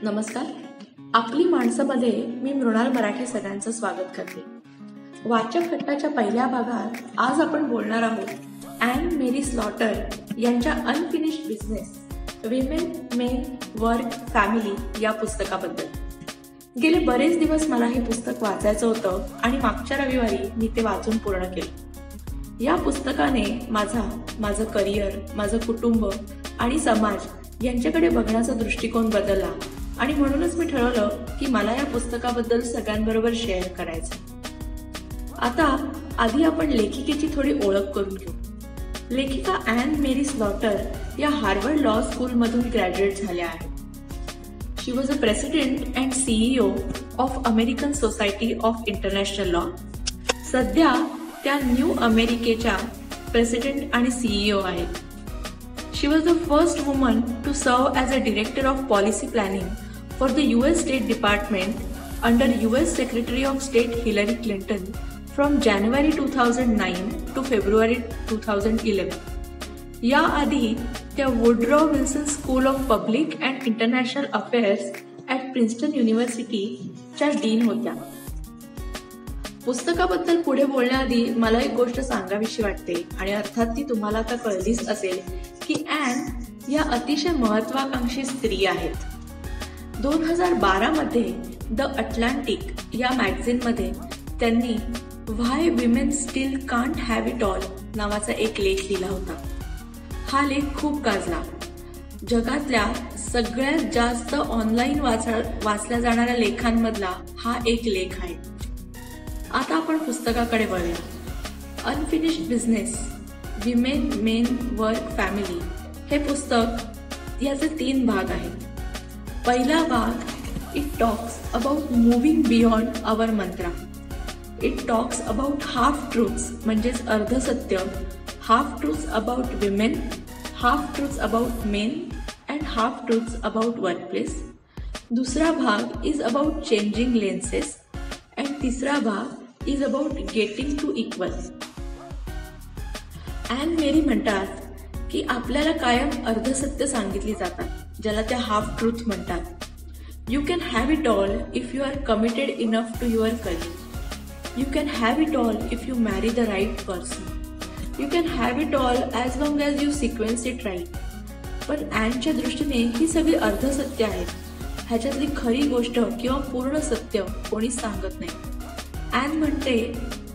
नमस्कार. आपली माणसामध्ये मी मृणाल मराठे सगळ्यांचं स्वागत करते. वाचक कट्टाच्या पहिल्या भागात आज आपण बोलणार आहोत ॲन मेरी स्लॉटर यांच्या unfinished business women, men, work, family या पुस्तकाबद्दल. गेले बरेच दिवस मला हे पुस्तक वाचायचं होतं आणि मागच्या रविवारी मी ते वाचून पूर्ण केलं. या पुस्तकाने माझं करिअर, माझं कुटुंब आणि समाज यांच्याकडे बघण्याचा दृष्टिकोन बदलला आणि म्हणूनच मी ठरवलं की मला या पुस्तकाबद्दल सगळ्यांबरोबर शेअर करायचं. आता आधी आपण लेखिकेची थोडी ओळख करून घेऊ. लेखिका ॲन मेरी स्लॉटर या हार्वर्ड लॉ स्कूलमधून ग्रॅज्युएट झाल्या आहेत. She was a president and CEO of American society of international law. सध्या त्या न्यू अमेरिकेच्या प्रेसिडेंट आणि CEO आहेत. She was the first woman to serve as a director of policy planning for the US State Department under US Secretary of State Hillary Clinton from January 2009 to February 2011. याआधी त्या Woodrow Wilson school of public and international affairs at Princeton युनिव्हर्सिटीच्या dean होत्या. पुस्तकाबद्दल पुढे बोलण्याआधी मला एक गोष्ट सांगावीशी वाटते आणि अर्थात ती तुम्हाला आता कळलीच असेल की ॲन या अतिशय महत्वाकांक्षी स्त्री आहेत. 2012 मध्ये द अटलांटिक या मॅगझिनमध्ये त्यांनी why women still can't have it all नावाचा एक लेख लिहिला होता. हा लेख खूप गाजला. जगातल्या सगळ्यात जास्त ऑनलाईन वाचल्या जाणाऱ्या लेखांमधला हा एक लेख आहे. आता आपण पुस्तकाकडे वळूया. Unfinished business women, men, work, family हे पुस्तक याचे 3 भाग आहेत. पहिला भाग it talks about moving beyond our mantra. It talks about half truths म्हणजेच अर्धसत्य, half truths about women, half truths about men and half truths about workplace. दुसरा भाग is about changing lenses and तिसरा भाग is about getting to equal. Anne Marie म्हणतात की आपल्याला कायम अर्धसत्य सांगितली जातात, ज्याला त्या हाफ ट्रूथ म्हणतात. You can have it all if you are committed enough to your career. You can have it all if you marry the right person. You can have it all as long as you sequence it right. पण ॲनच्या दृष्टीने ही सगळी अर्धसत्य आहेत. ह्याच्यातली खरी गोष्ट किंवा पूर्ण सत्य कोणीच सांगत नाही. ॲन म्हणते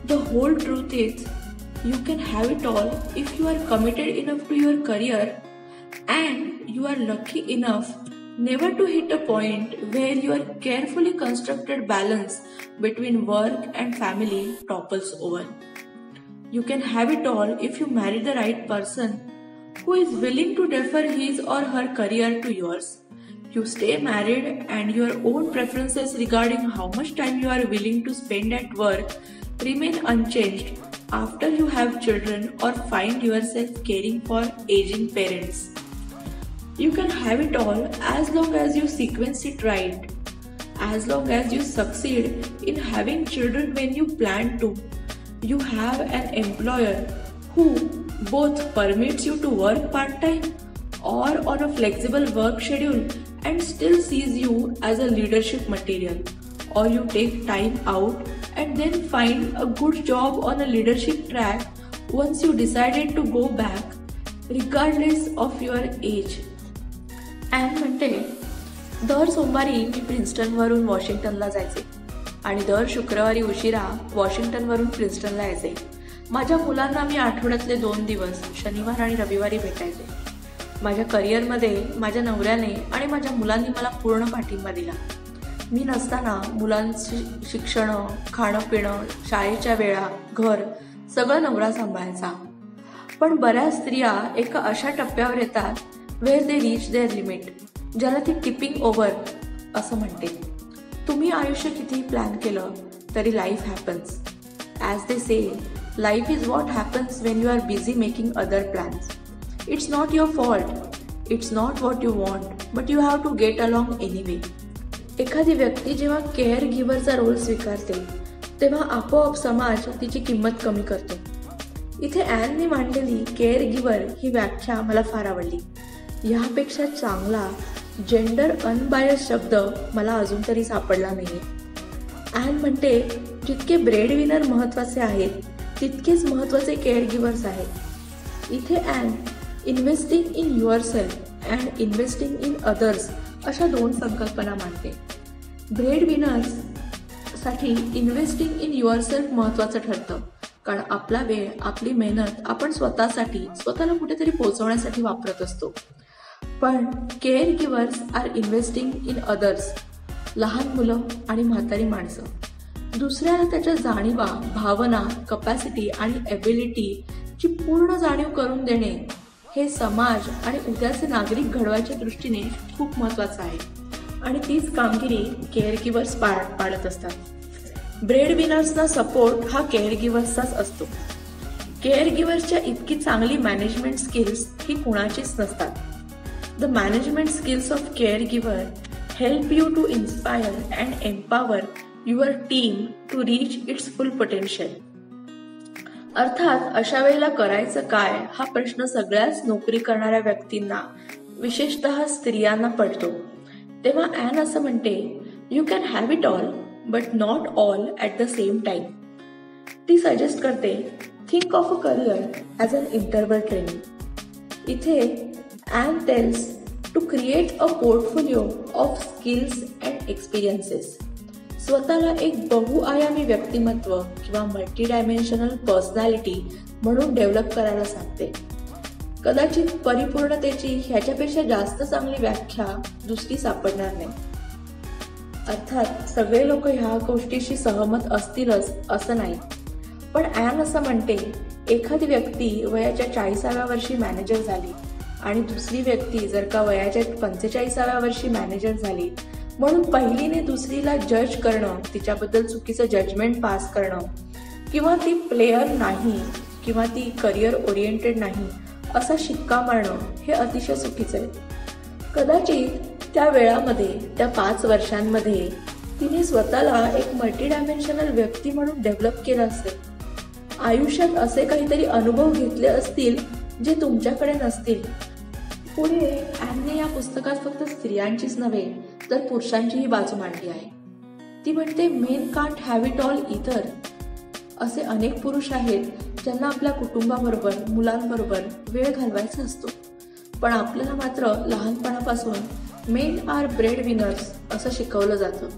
the whole truth is you can have it all if you are committed enough to your career and you are lucky enough never to hit a point where your carefully constructed balance between work and family topples over. You can have it all if you marry the right person who is willing to defer his or her career to yours. You stay married and your own preferences regarding how much time you are willing to spend at work remain unchanged after you have children or find yourself caring for aging parents. You can have it all as long as you sequence it right, as long as you succeed in having children when you plan to. You have an employer who both permits you to work part-time or on a flexible work schedule and still sees you as a leadership material, or you take time out and then find a good job on a leadership track once you decided to go back, regardless of your age. Anne म्हणते दर सोमवारी मी प्रिन्स्टनवरून वॉशिंग्टनला जायचे आणि दर शुक्रवारी उशिरा वॉशिंग्टनवरून प्रिन्स्टनला यायचे. माझ्या मुलांना मी आठवड्यातले 2 दिवस शनिवार आणि रविवारी भेटायचे. माझ्या करिअरमध्ये माझ्या नवऱ्याने आणि माझ्या मुलांनी मला पूर्ण पाठिंबा दिला. मी नसताना मुलांची शिक्षणं, खाणं पिणं, शाळेच्या वेळा, घर सगळं नवरा सांभाळायचा. पण बऱ्याच स्त्रिया एका अशा टप्प्यावर येतात where they reach their limit, ज्याला ती टिपिंग ओव्हर असं म्हणते. तुम्ही आयुष्य कितीही प्लॅन केलं तरी life happens. As they say life is what happens when you are busy making other plans. It's not your fault, it's not what you want, but you have to get along anyway. एखादी व्यक्ती जेव्हा care गिव्हरचा role स्वीकारते तेव्हा आपोआप समाज तिची किंमत कमी करतो. इथे ॲनने मांडलेली केअर गिव्हर ही व्याख्या मला फार आवडली. यापेक्षा चांगला जेंडर अनबायस शब्द मला अजून तरी सापडला नाही. ॲन म्हणते जितके ब्रेड विनर महत्त्वाचे आहेत तितकेच महत्त्वाचे केअर गिव्हर्स आहेत. इथे Anne investing in yourself and investing in others अशा दोन संकल्पना मांडते. ब्रेड विनर्ससाठी इन्व्हेस्टिंग इन युअरसेल्फ महत्त्वाचं ठरतं, कारण आपला वेळ, आपली मेहनत आपण स्वतःला कुठेतरी पोहोचवण्यासाठी वापरत असतो. पण care givers are investing in others, लहान मुलं आणि म्हातारी माणसं. दुसऱ्याला त्याच्या जाणीवा, भावना, कपॅसिटी आणि एबिलिटीची पूर्ण जाणीव करून देणे हे समाज आणि उद्याचे नागरिक घडवायच्या दृष्टीने खूप महत्त्वाचं आहे. आणि तीच कामगिरी केअर गिव्हर्स पाडत असतात. ब्रेड विनर्सना सपोर्ट हा केअर गिव्हर्सचाच असतो. केअर गिव्हर्सच्या इतकी चांगली मॅनेजमेंट स्किल्स ही कुणाचीच नसतात. The management skills of care giver help you to inspire and empower your team to reach its full potential. अर्थात अशा वेळेला करायचं काय हा प्रश्न सगळ्याच नोकरी करणाऱ्या व्यक्तींना, विशेषतः स्त्रियांना पडतो. तेव्हा ॲन असं म्हणते, you can have it all but not all at the same time. ती सजेस्ट करते, think of a career as an interval training. इथे Anne tells to create a portfolio of skills and experiences. स्वतःला एक बहुआयामी व्यक्तिमत्व किंवा multi dimensional personality म्हणून develop करायला सांगते. कदाचित परिपूर्णतेची ह्याच्यापेक्षा जास्त चांगली व्याख्या दुसरी सापडणार नाही. अर्थात सगळे लोक ह्या गोष्टीशी सहमत असतीलच असं नाही. पण ॲन असं म्हणते, एखादी व्यक्ती वयाच्या 40व्या वर्षी मॅनेजर झाली आणि दुसरी व्यक्ती जर का वयाच्या 45व्या वर्षी मॅनेजर झाली म्हणून पहिलीने दुसरीला जज करणं, तिच्याबद्दल चुकीचं जजमेंट पास करणं, किंवा ती प्लेयर नाही किंवा ती करिअर ओरिएंटेड नाही असा शिक्का मारणं हे अतिशय चुकीचं आहे. कदाचित त्या वेळामध्ये, त्या 5 वर्षांमध्ये तिने स्वतःला एक मल्टी डायमेन्शनल व्यक्ती म्हणून डेव्हलप केलं असेल. आयुष्यात असे काहीतरी अनुभव घेतले असतील जे तुमच्याकडे नसतील. पुढे ॲनने या पुस्तकात फक्त स्त्रियांचीच नव्हे तर पुरुषांचीही बाजू मांडली आहे. ती म्हणते, main can't have it all इथर. असे अनेक पुरुष आहेत ज्यांना आपल्या कुटुंबाबरोबर, मुलांबरोबर वेळ घालवायचा असतो, पण आपल्याला मात्र लहानपणापासून मेन आर ब्रेड विनर्स असं शिकवलं जातं.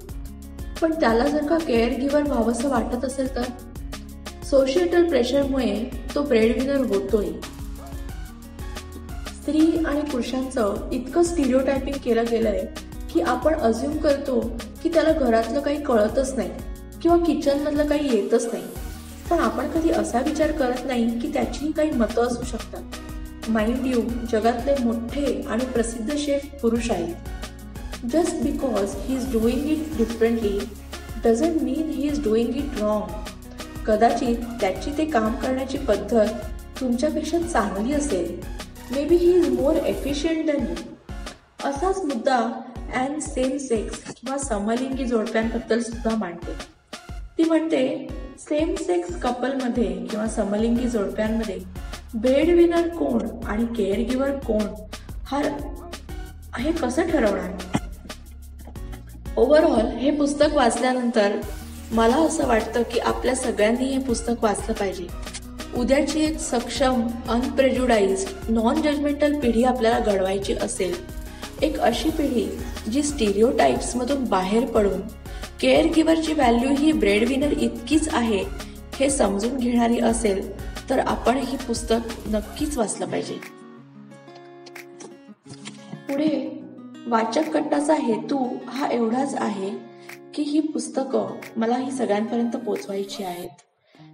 पण त्याला जर का केअर गिव्हर व्हावंसं वाटत असेल तर सोशिएटल प्रेशरमुळे तो ब्रेड विनर होतोय. स्त्री आणि पुरुषांचं इतकं स्टिरिओटायपिंग केलं गेलंय की आपण अज्युम करतो की त्याला घरातलं काही कळतच नाही किंवा किचनमधलं काही येतच नाही. पण आपण कधी असा विचार करत नाही की त्याचीही काही मतं असू शकतात. माइंड यू, जगातले मोठे आणि प्रसिद्ध शेफ पुरुष आहेत. Just because he is doing it differently doesn't mean he is doing it wrong. कदाचित त्याची ते काम करण्याची पद्धत तुमच्यापेक्षा चांगली असेल. May be he is more efficient than you. असाच मुद्दा ॲन सेम सेक्स किंवा समलिंगी जोडप्यांबद्दल सुद्धा मांडते. ती म्हणते, सेम सेक्स कपलमध्ये किंवा समलिंगी जोडप्यांमध्ये ब्रेड विनर कोण आणि केअर गिव्हर कोण हे कसं ठरवणार? ओव्हरऑल हे पुस्तक वाचल्यानंतर मला असं वाटतं की आपल्या सगळ्यांनी हे पुस्तक वाचलं पाहिजे. उद्याची एक सक्षम, अनप्रेज्युडाइज्ड, नॉन जजमेंटल पिढी आपल्याला घडवायची असेल, एक अशी पिढी जी स्टिरिओटाइप्समधून बाहेर पडून केअर गिव्हरची व्हॅल्यू ही ब्रेड विनर इतकीच आहे हे समजून घेणारी असेल तर आपण ही पुस्तक नक्कीच वाचलं पाहिजे. पुढे वाचक कट्टाचा हेतू हा एवढाच आहे की ही पुस्तकं मला ही सगळ्यांपर्यंत पोचवायची आहेत.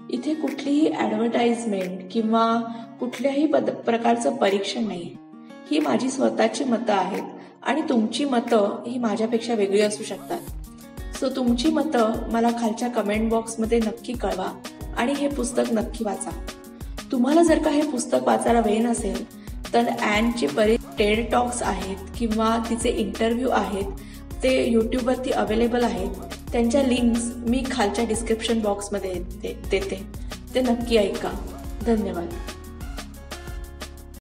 इथे कुठलीही ॲडव्हर्टाइजमेंट किंवा कुठल्याही प्रकारचं परीक्षण नाही. ही माझी स्वतःची मतं आहेत आणि तुमची मतं ही माझ्यापेक्षा वेगळी असू शकतात. सो तुमची मतं मला खालच्या कमेंट बॉक्समध्ये नक्की कळवा आणि हे पुस्तक नक्की वाचा. तुम्हाला जर का हे पुस्तक वाचायला वेळ नसेल तर ॲनचे बरेच टेड टॉक्स आहेत किंवा तिचे इंटरव्ह्यू आहेत, ते यूट्यूबवरती अवेलेबल आहेत. त्यांच्या लिंक्स मी खालच्या डिस्क्रिप्शन बॉक्समध्ये देते, ते नक्की ऐका. धन्यवाद.